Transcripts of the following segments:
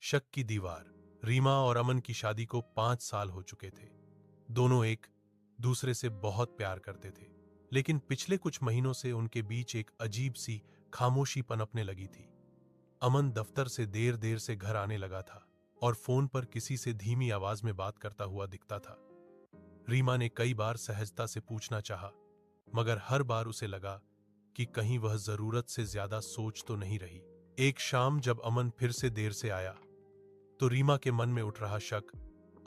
शक की दीवार। रीमा और अमन की शादी को 5 साल हो चुके थे। दोनों एक दूसरे से बहुत प्यार करते थे, लेकिन पिछले कुछ महीनों से उनके बीच एक अजीब सी खामोशी पनपने लगी थी। अमन दफ्तर से देर देर से घर आने लगा था और फोन पर किसी से धीमी आवाज में बात करता हुआ दिखता था। रीमा ने कई बार सहजता से पूछना चाहा, मगर हर बार उसे लगा कि कहीं वह जरूरत से ज्यादा सोच तो नहीं रही। एक शाम जब अमन फिर से देर से आया तो रीमा के मन में उठ रहा शक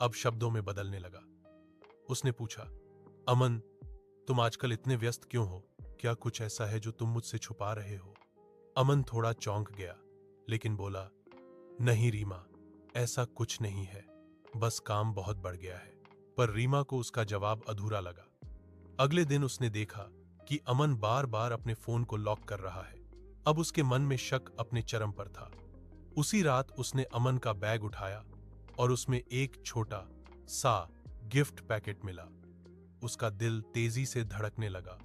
अब शब्दों में बदलने लगा। उसने पूछा, अमन, तुम आजकल इतने व्यस्त क्यों हो? क्या कुछ ऐसा है जो तुम मुझसे छुपा रहे हो? अमन थोड़ा चौंक गया, लेकिन बोला, नहीं रीमा, ऐसा कुछ नहीं है, बस काम बहुत बढ़ गया है। पर रीमा को उसका जवाब अधूरा लगा। अगले दिन उसने देखा कि अमन बार बार अपने फोन को लॉक कर रहा है। अब उसके मन में शक अपने चरम पर था। उसी रात उसने अमन का बैग उठाया और उसमें एक छोटा सा गिफ्ट पैकेट मिला। उसका दिल तेजी से धड़कने लगा।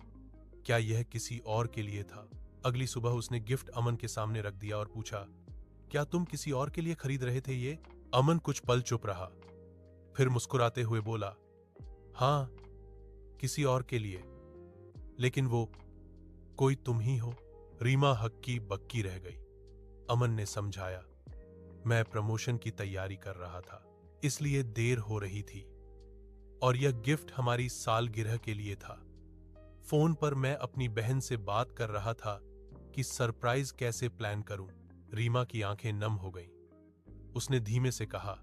क्या यह किसी और के लिए था? अगली सुबह उसने गिफ्ट अमन के सामने रख दिया और पूछा, क्या तुम किसी और के लिए खरीद रहे थे ये? अमन कुछ पल चुप रहा, फिर मुस्कुराते हुए बोला, हाँ, किसी और के लिए, लेकिन वो कोई तुम ही हो। रीमा हक्की बक्की रह गई। अमन ने समझाया, मैं प्रमोशन की तैयारी कर रहा था, इसलिए देर हो रही थी, और यह गिफ्ट हमारी सालगिरह के लिए था। फोन पर मैं अपनी बहन से बात कर रहा था कि सरप्राइज कैसे प्लान करूं। रीमा की आंखें नम हो गईं। उसने धीमे से कहा,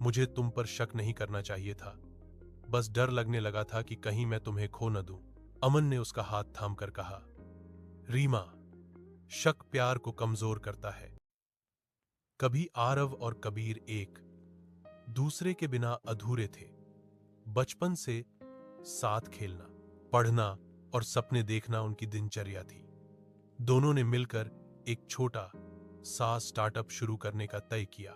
मुझे तुम पर शक नहीं करना चाहिए था, बस डर लगने लगा था कि कहीं मैं तुम्हें खो न दूं। अमन ने उसका हाथ थामकर कहा, रीमा, शक प्यार को कमजोर करता है। कभी आरव और कबीर एक दूसरे के बिना अधूरे थे। बचपन से साथ खेलना, पढ़ना और सपने देखना उनकी दिनचर्या थी। दोनों ने मिलकर एक छोटा सा स्टार्टअप शुरू करने का तय किया।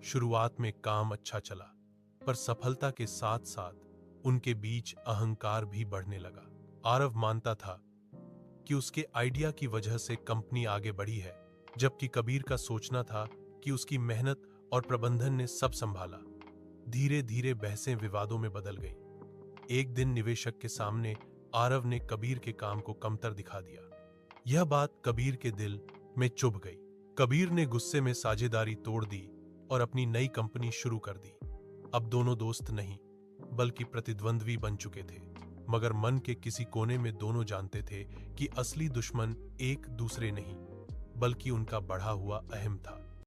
शुरुआत में काम अच्छा चला, पर सफलता के साथ साथ उनके बीच अहंकार भी बढ़ने लगा। आरव मानता था कि उसके आइडिया की वजह से कंपनी आगे बढ़ी है, जबकि कबीर का सोचना था कि उसकी मेहनत और प्रबंधन ने सब संभाला। धीरे धीरे बहसें विवादों में बदल गईं। एक दिन निवेशक के सामने आरव ने कबीर के काम को कमतर दिखा दिया। यह बात कबीर के दिल में चुभ गई। कबीर ने गुस्से में साझेदारी तोड़ दी और अपनी नई कंपनी शुरू कर दी। अब दोनों दोस्त नहीं, बल्कि प्रतिद्वंद्वी बन चुके थे, मगर मन के किसी कोने में दोनों जानते थे कि असली दुश्मन एक दूसरे नहीं, बल्कि उनका बढ़ा हुआ अहम था।